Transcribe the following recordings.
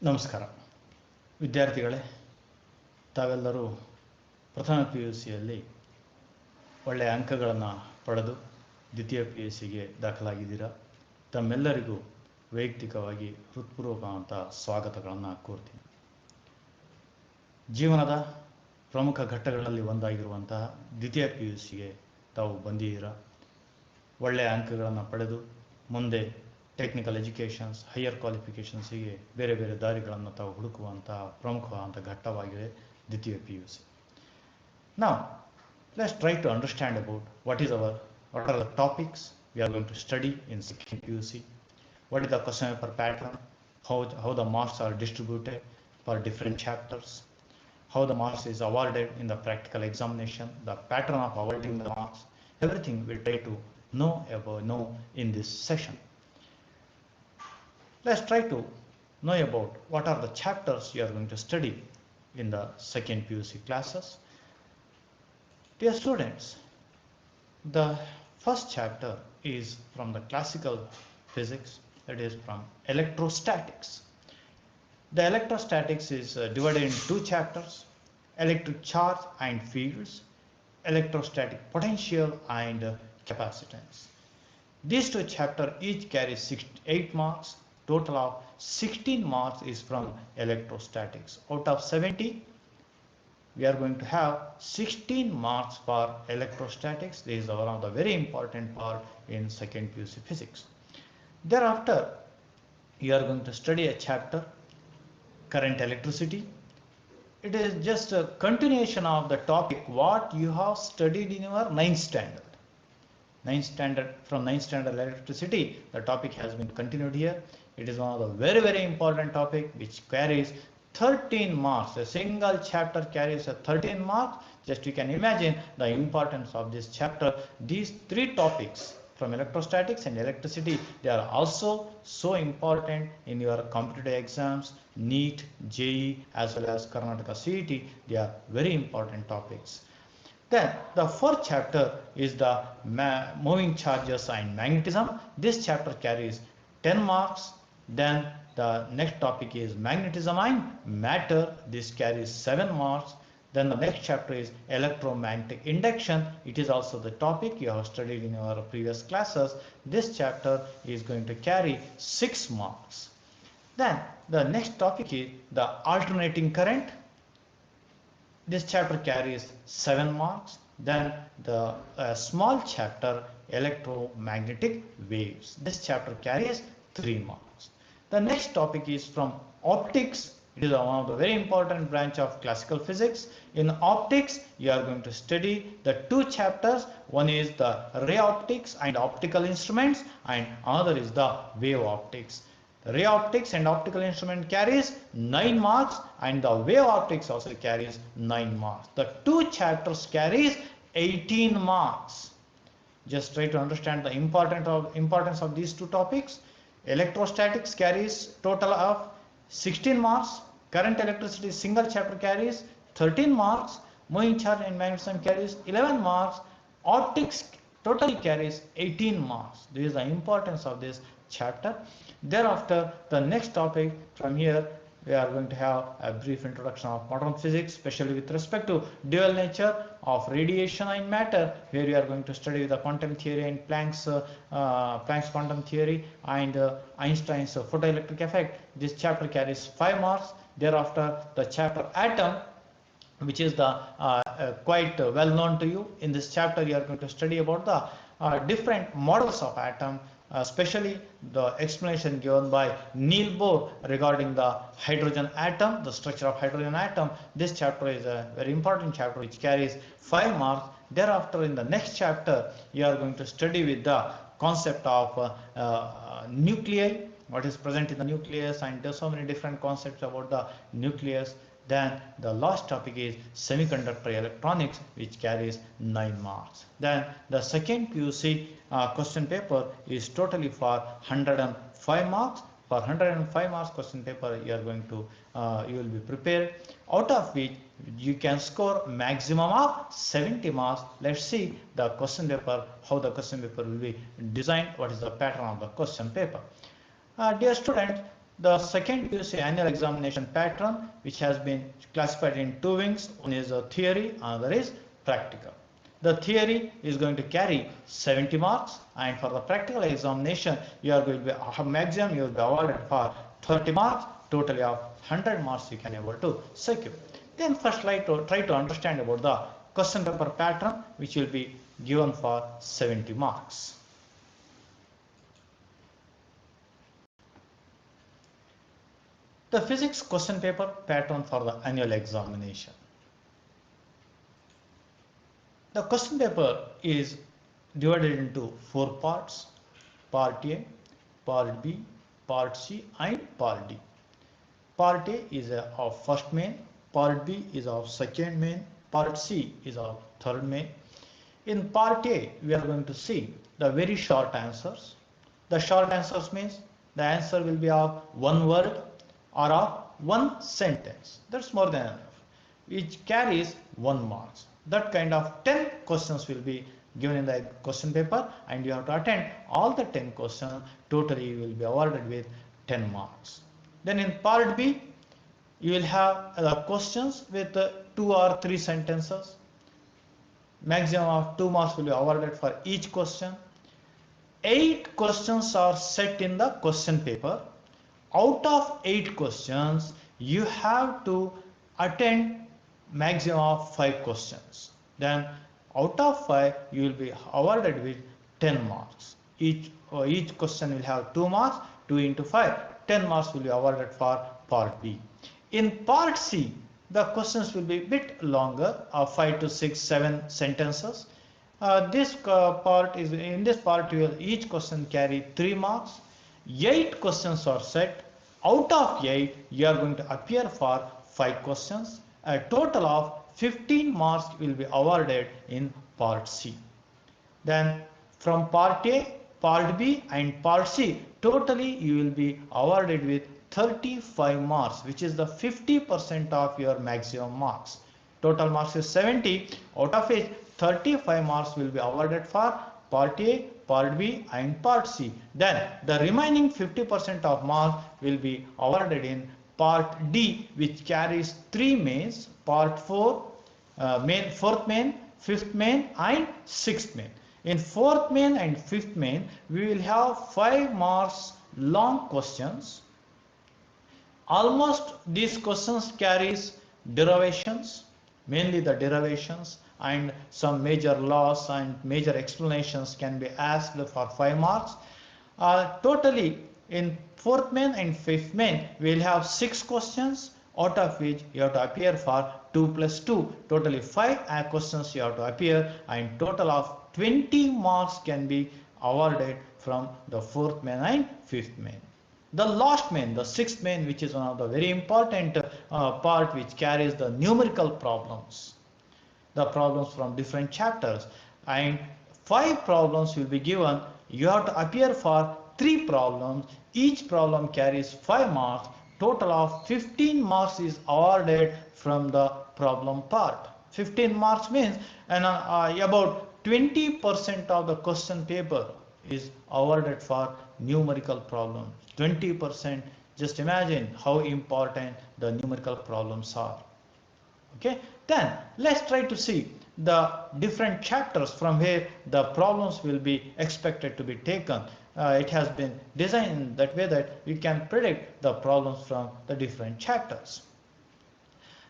ನಮಸ್ಕಾರ ವಿದ್ಯಾರ್ಥಿಗಳೇ, ತಾವೆಲ್ಲರೂ ಪ್ರಥಮ PUCಯಲ್ಲಿ ಒಳ್ಳೆಯ ಅಂಕಗಳನ್ನು ಪಡೆದು ದ್ವಿತೀಯ PUCಗೆ ದಾಖಲಾಗಿದ್ದೀರಾ. ತಮ್ಮೆಲ್ಲರಿಗೂ ವೈಯಕ್ತಿಕವಾಗಿ ಹೃತ್ಪೂರ್ವಕವಾದಂಥ ಸ್ವಾಗತಗಳನ್ನು ಕೋರ್ತೀನಿ. ಜೀವನದ ಪ್ರಮುಖ ಘಟ್ಟಗಳಲ್ಲಿ ಒಂದಾಗಿರುವಂತಹ ದ್ವಿತೀಯ PUCಗೆ ತಾವು ಬಂದಿದ್ದೀರಾ. ಒಳ್ಳೆಯ ಅಂಕಗಳನ್ನು ಪಡೆದು ಮುಂದೆ ಟೆಕ್ನಿಕಲ್ ಎಜುಕೇಷನ್ಸ್, ಹೈಯರ್ ಕ್ವಾಲಿಫಿಕೇಷನ್ಸಿಗೆ ಬೇರೆ ಬೇರೆ ದಾರಿಗಳನ್ನು ತಾವು ಹುಡುಕುವಂತಹ ಪ್ರಮುಖವಾದಂಥ ಘಟ್ಟವಾಗಿದೆ ದ್ವಿತೀಯ PUC. Now, let's try to understand about what are the topics we are going to study in second PUC. What is the question paper pattern? How the marks are distributed for different chapters? How the marks is awarded in the practical examination? The pattern of awarding the marks? Everything we try to know in this session. Let's try to know about what are the chapters you are going to study in the second PUC classes. Dear students, the first chapter is from the classical physics, that is from electrostatics. The electrostatics is divided in two chapters: electric charge and fields, electrostatic potential and capacitance. These two chapters each carry 8 marks. Total of 16 marks is from electrostatics. Out of 70, we are going to have 16 marks for electrostatics. This is one of the very important part in second PUC physics. Thereafter, you are going to study a chapter, current electricity. It is just a continuation of the topic what you have studied in your 9th standard. From 9th standard electricity, the topic has been continued here. It is one of the very important topic which carries 13 marks. A single chapter carries a 13 marks. Just you can imagine the importance of this chapter. These three topics from electrostatics and electricity, they are also so important in your competitive exams, NEET, JEE as well as Karnataka CET. They are very important topics. Then the fourth chapter is the moving charges and magnetism. This chapter carries 10 marks. Then the next topic is magnetism and matter. This carries 7 marks. Then the next chapter is electromagnetic induction. It is also the topic you have studied in your previous classes. This chapter is going to carry 6 marks. Then the next topic is the alternating current. This chapter carries 7 marks. Then the small chapter, electromagnetic waves. This chapter carries 3 marks. The next topic is from optics. It is one of the very important branch of classical physics. In optics, you are going to study the two chapters. One is the ray optics and optical instruments, and another is the wave optics. The ray optics and optical instrument carries 9 marks, and the wave optics also carries 9 marks. The two chapters carries 18 marks. Just try to understand the importance of these two topics. Electrostatics carries total of 16 marks. Current electricity single chapter carries 13 marks. Moving charge and magnetism carries 11 marks. Optics totally carries 18 marks. This is the importance of this chapter. Thereafter, the next topic from here, we are going to have a brief introduction of quantum physics, especially with respect to dual nature of radiation and matter, where we are going to study the quantum theory and Planck's quantum theory and Einstein's photoelectric effect. This chapter carries 5 marks. Thereafter, the chapter atom, which is the quite well known to you. In this chapter, you are going to study about the different models of atom, especially the explanation given by Niels Bohr regarding the hydrogen atom, the structure of hydrogen atom. This chapter is a very important chapter which carries 5 marks. Thereafter, in the next chapter, you are going to study with the concept of nuclei, what is present in the nucleus, and there are so many different concepts about the nucleus. Then the last topic is semiconductor electronics, which carries 9 marks. Then the second PUC question paper is totally for 105 marks. For 105 marks question paper, you will be prepared, out of which you can score maximum of 70 marks. Let's see the question paper, how the question paper will be designed, what is the pattern of the question paper. Dear students, the second PUC annual examination pattern, which has been classified in two wings. One is a theory, another is practical. The theory is going to carry 70 marks, and for the practical examination, you are going to be maximum you will be awarded for 30 marks, totally of 100 marks you can able to secure. Then first try to understand about the question paper pattern, which will be given for 70 marks. The physics question paper pattern for the annual examination. The question paper is divided into four parts: part A, part B, part C and part D. Part A is of first main, part B is of second main, part C is of third main. In part A, we are going to see the very short answers. The short answers means the answer will be of one word or of one sentence. That's more than enough, which carries 1 mark. That kind of 10 questions will be given in the question paper, and you have to attend all the 10 questions. Totally you will be awarded with 10 marks. Then in part B, you will have the questions with 2 or 3 sentences. Maximum of 2 marks will be awarded for each question. 8 questions are set in the question paper. Out of 8 questions, you have to attend maximum of 5 questions. Then out of 5, you will be awarded with 10 marks. Each question will have 2 marks. 2 into 5, 10 marks will be awarded for part B. In part C, the questions will be a bit longer, 5 to 6, 7 sentences. In this part, each question carry 3 marks. 8 questions are set. Out of 8, you are going to appear for 5 questions. A total of 15 marks will be awarded in part C. Then from part A, part B and part C, totally you will be awarded with 35 marks, which is the 50% of your maximum marks. Total marks is 70, out of which 35 marks will be awarded for part A, part B and part C. Then the remaining 50% of marks will be awarded in part D, which carries 3 mains: part 4, main, 4th main, 5th main and 6th main. In 4th main and 5th main, we will have 5 marks long questions. Almost these questions carries derivations, mainly the derivations, and some major laws and major explanations can be asked for 5 marks. Totally in 4th main and 5th main, we will have 6 questions, out of which you have to appear for 2 plus 2. Totally 5 questions you have to appear, and total of 20 marks can be awarded from the 4th main and 5th main. The last main, the 6th main, which is one of the very important part, which carries the numerical problems, the problems from different chapters, and 5 problems will be given. You have to appear for 3 problems. Each problem carries 5 marks. Total of 15 marks is awarded from the problem part. 15 marks means about 20% of the question paper is awarded for numerical problems. 20%, just imagine how important the numerical problems are. Okay, then let's try to see the different chapters from where the problems will be expected to be taken. It has been designed in that way that you can predict the problems from the different chapters.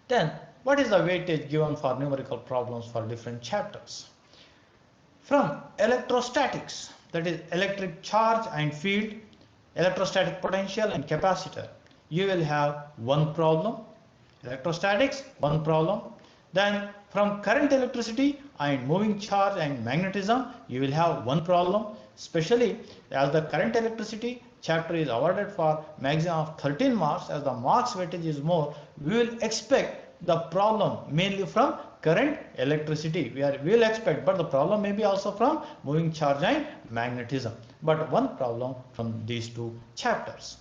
Then what is the weightage given for numerical problems for different chapters? From electrostatics, that is electric charge and field, electrostatic potential and capacitor, you will have 1 problem. Electrostatics, 1 problem. Then from current, electricity and moving charge and magnetism, you will have 1 problem. Especially as the current electricity chapter is awarded for maximum of 13 marks, as the marks weightage is more, we will expect the problem mainly from current, electricity. We will expect, but the problem may be also from moving charge and magnetism. But 1 problem from these 2 chapters.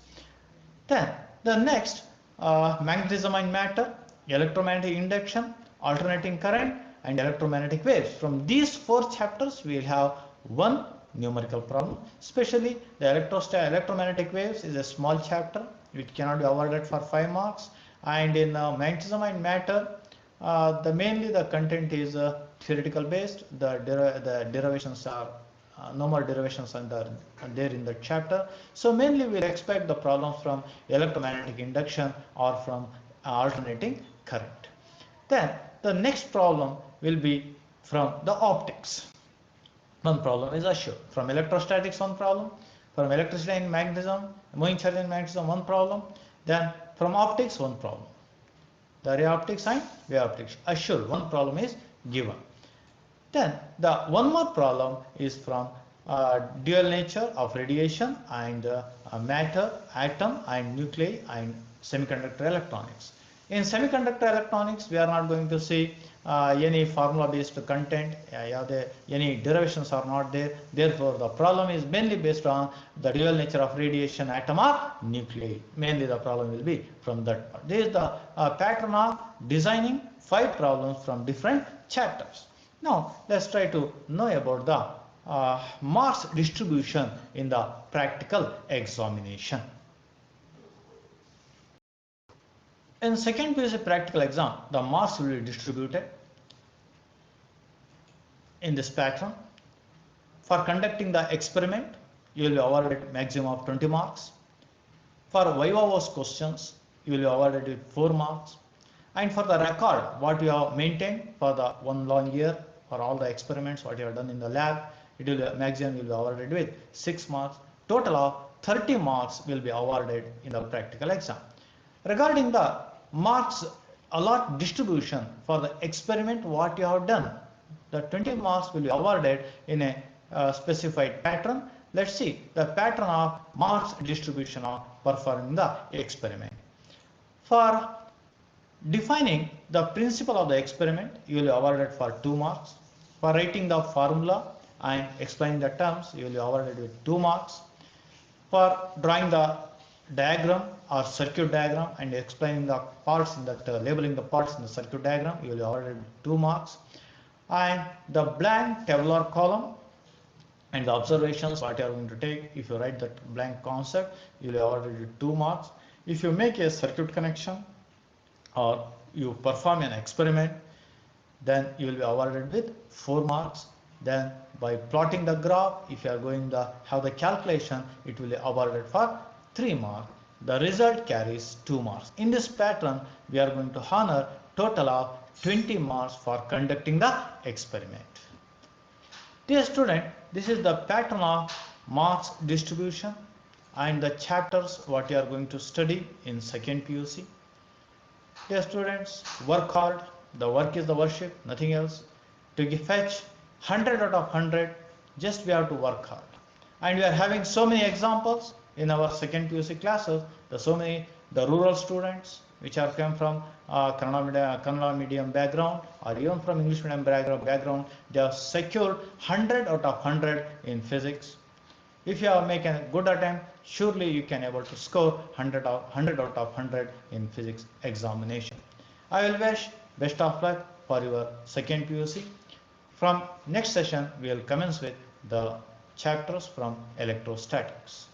Then the next, magnetism and matter, electromagnetic induction, alternating current and electromagnetic waves. From these 4 chapters, we will have 1 numerical problem. Especially the electromagnetic waves is a small chapter. which cannot be awarded for 5 marks. And in magnetism and matter, the mainly the content is theoretical based. The derivations are no more derivations are there in the chapter. So mainly we'll expect the problems from electromagnetic induction or from alternating current. Then the next problem will be from the optics. One problem is assured. From electrostatics, one problem. From electricity and magnetism, moving charge and magnetism, one problem. Then from optics, one problem. The ray optics and wave optics. Assured, one problem is given. Then the one more problem is from dual nature of radiation and matter, atom and nuclei and semiconductor electronics. In semiconductor electronics, we are not going to see any formula based content, any derivations are not there. Therefore, the problem is mainly based on the dual nature of radiation, atom or nuclei. Mainly the problem will be from that part. This is the pattern of designing 5 problems from different chapters. Now, let's try to know about the marks distribution in the practical examination. In second PUC practical exam, the marks will be distributed in this pattern. For conducting the experiment, you will be awarded maximum of 20 marks. For viva voce questions, you will be awarded with 4 marks. And for the record, what you have maintained for the 1 long year, for all the experiments, what you have done in the lab, it will be maximum will be awarded with 6 marks. Total of 30 marks will be awarded in the practical exam. Regarding the marks allot distribution for the experiment, what you have done, the 20 marks will be awarded in a specified pattern. Let's see the pattern of marks distribution of performing the experiment. For defining the principle of the experiment, you will be awarded for 2 marks. For writing the formula and explaining the terms, you will be awarded with 2 marks. For drawing the diagram or circuit diagram and explaining the parts in that labeling the parts in the circuit diagram, you will be awarded with 2 marks. And the blank tabular column and the observations what you are going to take, if you write that blank concept, you will be awarded with 2 marks. If you make a circuit connection or you perform an experiment, then you will be awarded with 4 marks. Then by plotting the graph, if you are going to have the calculation, it will be awarded for 3 marks. The result carries 2 marks. In this pattern, we are going to honor total of 20 marks for conducting the experiment. Dear student, this is the pattern of marks distribution and the chapters what you are going to study in second PUC. Dear students, work hard. The work is the worship, nothing else. To fetch 100 out of 100, just we have to work hard. And we are having so many examples in our second PUC classes. The rural students which are come from Kannada medium background or even from English medium background, they have secured 100 out of 100 in physics. If you have made a good attempt, surely you can able to score 100 out of 100 in physics examination. I will wish best of luck for your second PUC. From next session, we will commence with the chapters from electrostatics.